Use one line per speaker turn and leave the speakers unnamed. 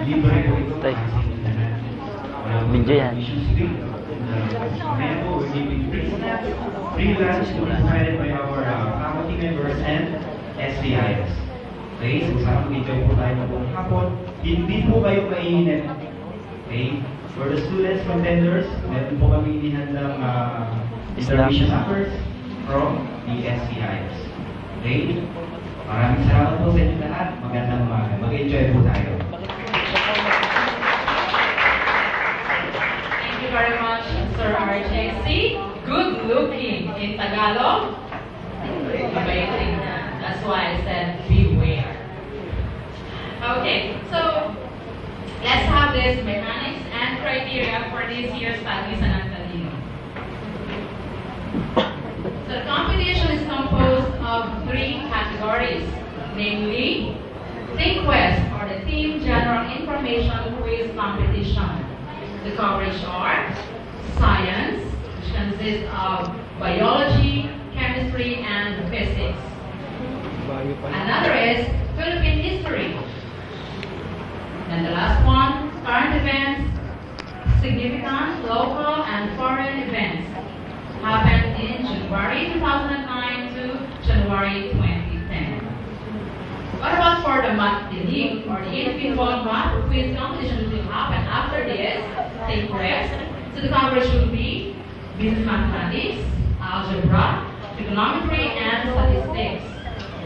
Libre po ito.
Tay.
Walang
Video yan.
admissions fee. Kaya po, we're giving free snacks, free lunch provided by our faculty members and SCIs. Okay, so sana mag-enjoy po tayo na buong hapon. Hindi po kayo mainit. Okay? For the students, contenders, meron po kami inihandang intermission offers from the SCIs. Okay? Maraming salamat po sa inyo lahat. Magandang umaga. Mag-enjoy po tayo.
Thank you very much, Sir RJC. Good looking in Tagalog. Amazing. That's why I said beware. Okay, so let's have this mechanics and criteria for this year's Tagli San Antonino. So the competition is composed of 3 categories, namely ThinkQuest or the Team General Information Quiz Competition. The coverage are science, which consists of biology, chemistry, and physics. Another is Philippine history. And the last one, current events, significant local and foreign events happened in January 2009 to January 2010. What about for the math technique or the individual math quiz competition will happen after this, take rest. So the coverage will be business mathematics, algebra, trigonometry, and statistics.